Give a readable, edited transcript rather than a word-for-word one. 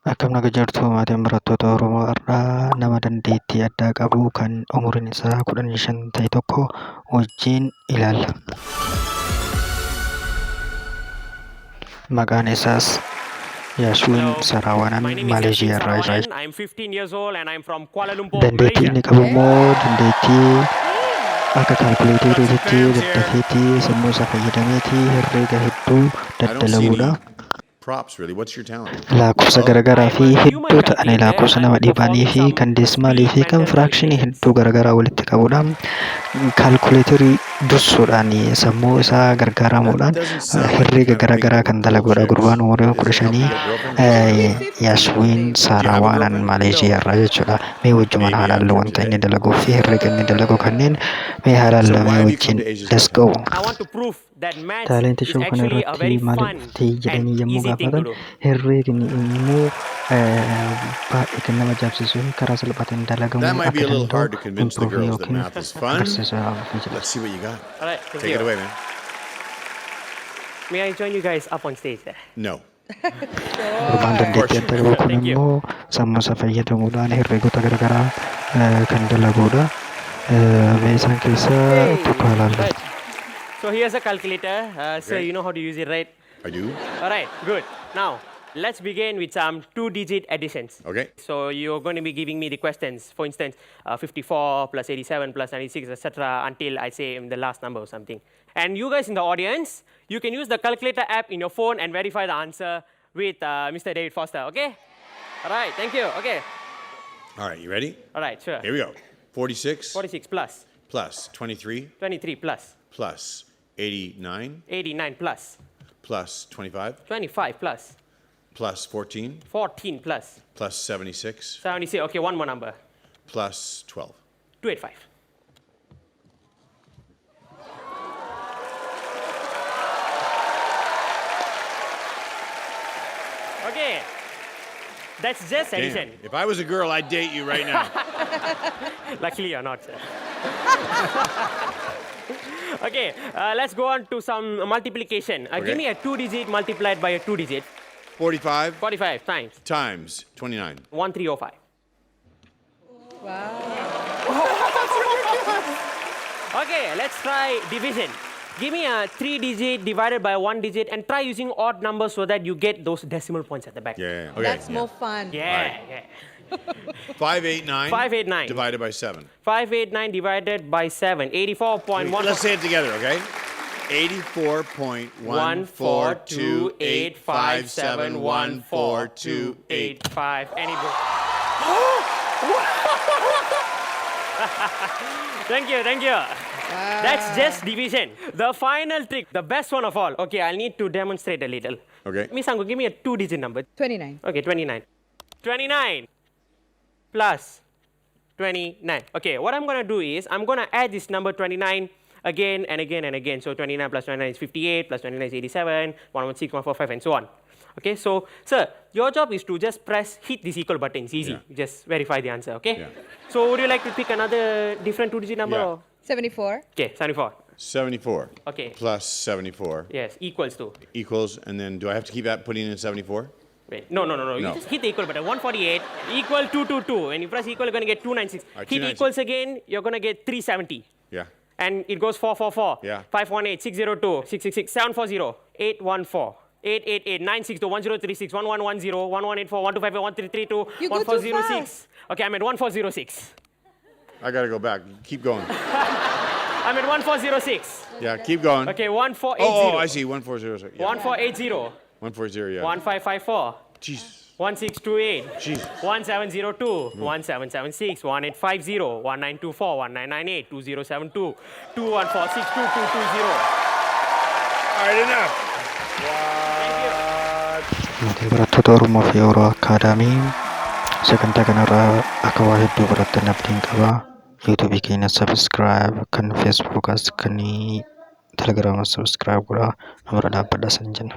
Akkam naga jirtu maatiin barattoota Oromoo har'aa nama dandeettii addaa qabu kan umuriin isaa 15 ta'e tokko wajjin ilaalla. Maqaan isaas Yaashuun Saraawwanan Maaleeshiyaa irraa jira. I'm 15 years old and I'm from Kuala Lumpur, Dandeettii inni qabu immoo dandeettii akka kaalkuleeteriitti daddafeetii sammuu isaa fayyadameetii herreega hedduu daddalaguudha. Props, really. What's your talent? Lakkoofsa garaagaraa fi hedduu ta'anii lakkoofsa nama dhibbanii fi kan deesimaalii fi kan firaakshinii hedduu garaagaraa walitti qabuudhaan kaalkuleetarii dursuudhaan sammuu isaa gargaaramuudhaan herreega garaagaraa kan dalaguudha. Gurbaan umurii 15 Yaashuun Saraawwanan Maaleeshiyaa irraa jechuudha. Mee wajjumaan haalaallu wanta inni dalaguu fi herreega inni dalagu kanneen mee haalaallu mee wajjin let's go. Taalentii shoo kana irratti maalitti jedhanii yommuu gaafatan herreegni immoo baay'ee kan nama ajaa'ibsiisuu fi karaa salphaatiin dalagamuu akka danda'u impiruuvii yookiin agarsiisa fi jedha. Let's see what you got. All right, Take it away, man. May I join you guys up on stage there? No. Gurbaan dandeettii adda qabu kun immoo sammuu isaa fayyadamuudhaan herreegota garaagaraa kan dalaguudha. Mee isaan keessaa tokko ilaallu. So here's a calculator. So you know how to use it, right? I do. All right, good. Now, let's begin with some two-digit additions. Okay. So you're going to be giving me the questions. For instance, 54 plus 87 plus 96, etc. until I say the last number or something. And you guys in the audience, you can use the calculator app in your phone and verify the answer with Mr. David Foster, okay? All right, thank you. Okay. All right, you ready? All right, sure. Here we go. 46 46 plus. plus 23 23 plus. plus 89 89 plus. plus 25 25 plus. plus 14 14 plus. plus 76 76. Okay, one more number. plus 12. 285. Okay. That's just addition. Damn. If I was a girl, I'd date you right now. Luckily, you're not, sir. Okay, let's go on to some multiplication. Okay. Give me a two-digit multiplied by a two-digit. 45 45 times times 29. 1305. Okay, let's try division. Give me a three-digit divided by one digit and try using odd numbers so that you get those decimal points at the back. Yeah. Okay. That's more fun. Yeah, All yeah. 589 589 divided by 7. 589 divided by 7. 84.1. Let's say it together, okay? 84.14285714285. Any go? Thank you, thank you. That's just division. The final trick, the best one of all. Okay, I'll need to demonstrate a little. Okay. Miss Angu, give me a two-digit number. 29. Okay, 29. 29 plus 29. Okay, what I'm going to do is I'm going to add this number 29 again and again and again. So 29 plus 29 is 58, plus 29 is 87, 116, 145, and so on. Okay, so, sir, your job is to just hit this equal button. It's easy. Yeah. Just verify the answer, okay? Yeah. So would you like to pick another different two-digit number? Yeah. Or? 74. Okay, 74. 74 Okay. plus 74 Yes, equals to. equals, and then do I have to keep putting in 74? Wait, no. You No. just hit the equal button. 148 equal 222. When you press equal, you're going to get 296. All right, Hit 296. equals again, you're going to get 370. Yeah. And it goes 444. Yeah. 518, 602, 666, 740, 814, 888, 962, 1036, 1110, 1184, 1255, 1332, You go too 1406. Okay, I'm at 1406. I got to go back. Keep going. I'm at 1406. Yeah, keep going. Okay, 1480. Oh, I see. 1406. Yeah. 1480. 140, yeah. 1554. Jesus. 1628. Jesus. 1702, 1776, 1850, 1924, 1998, 2072, 2146, 2220. All right, enough. Maatiin barattoota Oromoo fi Yeroo Akaadaamii sagantaa kanarraa akka waa hedduu barattan abdiin qaba. YouTube keenya subscribe, kan Facebook kan Telegram subscribe godhaa. Namarra dhaabbadhaa san jenna.